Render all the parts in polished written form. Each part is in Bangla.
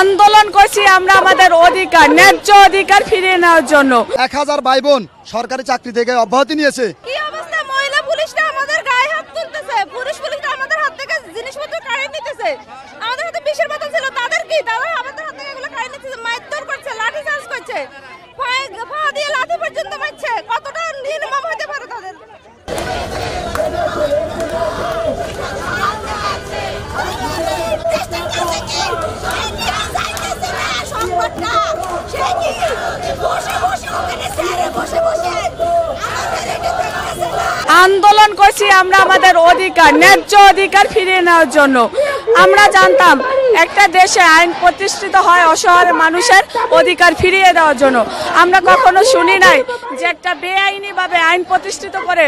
আন্দোলন করছি আমরা আমাদের অধিকার, ন্যায্য অধিকার ফিরিয়ে নেওয়ার জন্য। 1000 ভাই বোন সরকারি চাকরি থেকে অব্যাহতি নিয়েছে। কি অবস্থা, মহিলা পুলিশটা আমাদের গায়ে হাত তুলতেছে, পুলিশটা আমাদের হাত থেকে জিনিসপত্র কেড়ে নিতেছে। আমাদের হাতে বিষের বোতল ছিল, তাদের কি? তারা আমাদের হাত থেকে এগুলো কেড়ে নিতেছে, মারধর করছে, লাঠি চার্জ করছে, পা দিয়ে লাঠি পর্যন্ত মারছে। কতটা নির্মম হতে পারে তাদের? আন্দোলন করছি আমরা আমাদের অধিকার, ন্যায্য অধিকার ফিরিয়ে নেওয়ার জন্য। আমরা জানতাম একটা দেশে আইন প্রতিষ্ঠিত হয় অসহায় মানুষের অধিকার ফিরিয়ে দেওয়ার জন্য। আমরা কখনো শুনি নাই যে একটা বেআইনি ভাবে আইন প্রতিষ্ঠিত করে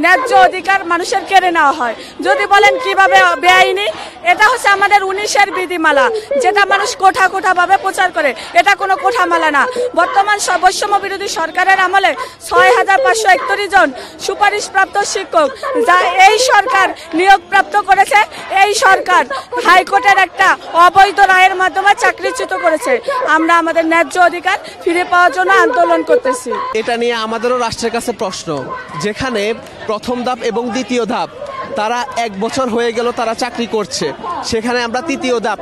ন্যায্য অধিকার মানুষের কেড়ে নেওয়া হয়। যদি বলেন কিভাবে বেআইনি, এটা হচ্ছে আমাদের 19-এর বিধিমালা, যেটা মানুষ কোঠা কোঠা ভাবে প্রচার করে। এটা কোনো কোঠামালা না। বর্তমান বৈষম্য বিরোধী সরকারের আমলে 6541 জন সুপারিশপ্রাপ্ত শিক্ষক, যা এই সরকার নিয়োগপ্রাপ্ত করেছে, এই সরকার হাইকোর্টের একটা অবৈধ রায়ের মাধ্যমে চাকরিচ্যুত করেছে। আমরা আমাদের ন্যায্য অধিকার ফিরে পাওয়ার জন্য আন্দোলন করতেছি। এটা নিয়ে আমাদেরও রাষ্ট্রের কাছে প্রশ্ন, যেখানে প্রথম ধাপ এবং দ্বিতীয় ধাপ তারা 1 বছর হয়ে গেল তারা চাকরি করছে, সেখানে আমরা তৃতীয় ধাপ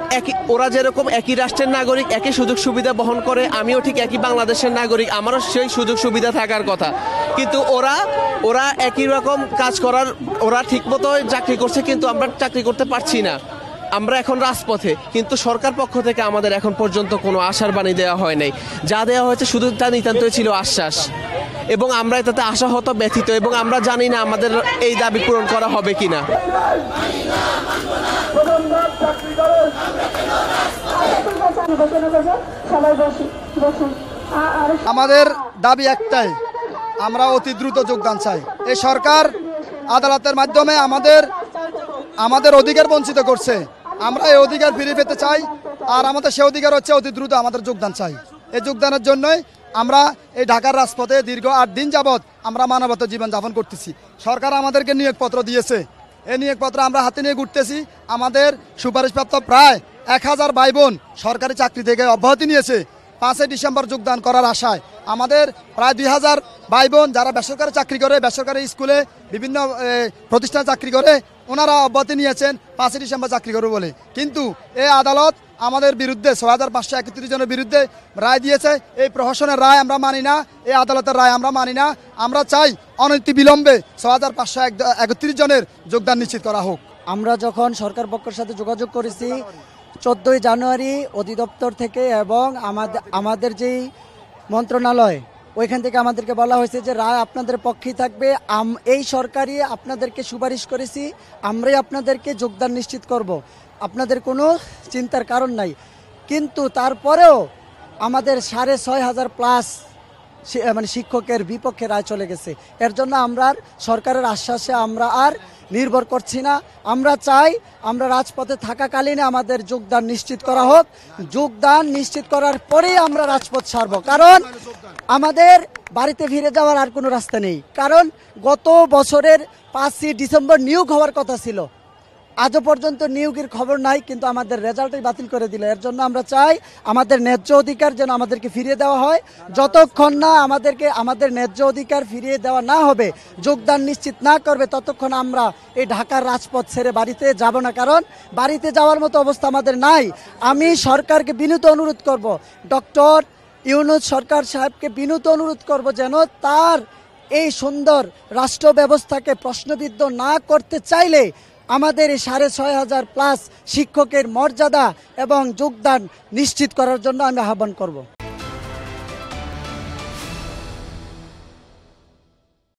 ওরা যেরকম একই রাষ্ট্রের নাগরিক, একই সুযোগ সুবিধা বহন করে, আমিও ঠিক একই বাংলাদেশের নাগরিক, আমারও সেই সুযোগ সুবিধা থাকার কথা। কিন্তু ওরা একই রকম কাজ করার, ওরা ঠিকমতো চাকরি করছে, কিন্তু আমরা চাকরি করতে পারছি না। আমরা এখন রাজপথে, কিন্তু সরকার পক্ষ থেকে আমাদের এখন পর্যন্ত কোনো আশার বাণী দেওয়া হয় নাই। যা দেওয়া হয়েছে শুধু তা নিতান্তই ছিল আশ্বাস, এবং আমরা এটাতে আশাহত, ব্যথিত, এবং আমরা জানি না আমাদের এই দাবি পূরণ করা হবে কিনা। আমাদের দাবি একটাই, আমরা অতি দ্রুত যোগদান চাই। এই সরকার আদালতের মাধ্যমে আমাদের অধিকার বঞ্চিত করছে। আমরা এই অধিকার ফিরে পেতে চাই, আর আমাদের সে অধিকার হচ্ছে অতি দ্রুত আমাদের যোগদান চাই। এই যোগদানের জন্যই আমরা এই ঢাকার রাজপথে দীর্ঘ 8 দিন যাবৎ আমরা মানবতা জীবনযাপন করতেছি। সরকার আমাদেরকে নিয়োগপত্র দিয়েছে, এই নিয়োগপত্র আমরা হাতে নিয়ে ঘুরতেছি। আমাদের সুপারিশপ্রাপ্ত প্রায় 1000 ভাই বোন সরকারি চাকরি থেকে অব্যাহতি নিয়েছে 5 ডিসেম্বর যোগদান করার আশায়। আমাদের প্রায় 2000 ভাই বোন যারা বেসরকারি চাকরি করে, বেসরকারি স্কুলে বিভিন্ন প্রতিষ্ঠানে চাকরি করে, ওনারা অব্যাহতি নিয়েছেন 5 ডিসেম্বর চাকরি করবে বলে। কিন্তু এই আদালত আমাদের বিরুদ্ধে 6531 জনের বিরুদ্ধে রায় দিয়েছে। এই প্রহসনের রায় আমরা মানি না, এই আদালতের রায় আমরা মানি না। আমরা চাই অনতিবিলম্বে 6531 জনের যোগদান নিশ্চিত করা হোক। আমরা যখন সরকার পক্ষের সাথে যোগাযোগ করেছি 14 জানুয়ারি অধিদপ্তর থেকে, এবং আমাদের যেই মন্ত্রণালয়, ওইখান থেকে আমাদেরকে বলা হয়েছে যে রায় আপনাদের পক্ষেই থাকবে। এই সরকারই আপনাদেরকে সুপারিশ করেছি, আমরাই আপনাদেরকে যোগদান নিশ্চিত করব, আপনাদের কোনো চিন্তার কারণ নাই। কিন্তু তারপরেও আমাদের 6500+ শিক্ষকের বিপক্ষে রায় চলে গেছে। এর জন্য আমরা সরকারের আশ্বাসে আমরা আর নির্ভর করছি না। আমরা চাই আমরা রাজপথে থাকাকালীন আমাদের যোগদান নিশ্চিত করা হোক। যোগদান নিশ্চিত করার পরেই আমরা রাজপথ ছাড়ব, কারণ আমাদের বাড়িতে ফিরে যাওয়ার আর কোনো রাস্তা নেই। কারণ গত বছরের 5 ডিসেম্বর নিয়োগ হওয়ার কথা ছিল, আজও পর্যন্ত নিয়োগের খবর নাই, কিন্তু আমাদের রেজাল্টই বাতিল করে দিল। এর জন্য আমরা চাই আমাদের ন্যায্য অধিকার যেন আমাদেরকে ফিরিয়ে দেওয়া হয়। যতক্ষণ না আমাদের ন্যায্য অধিকার ফিরিয়ে দেওয়া না হবে, যোগদান নিশ্চিত না করবে, ততক্ষণ আমরা এই ঢাকার রাজপথ ছেড়ে বাড়িতে যাব না। কারণ বাড়িতে যাওয়ার মতো অবস্থা আমাদের নাই। আমি সরকারকে বিনীত অনুরোধ করব, ডক্টর ইউনূস সরকার সাহেবকে বিনীত অনুরোধ করব, যেন তার এই সুন্দর রাষ্ট্র ব্যবস্থাকে প্রশ্নবিদ্ধ না করতে চাইলে আমাদের এই 6500+ শিক্ষকের মর্যাদা এবং যোগদান নিশ্চিত করার জন্য আমি আহ্বান করব।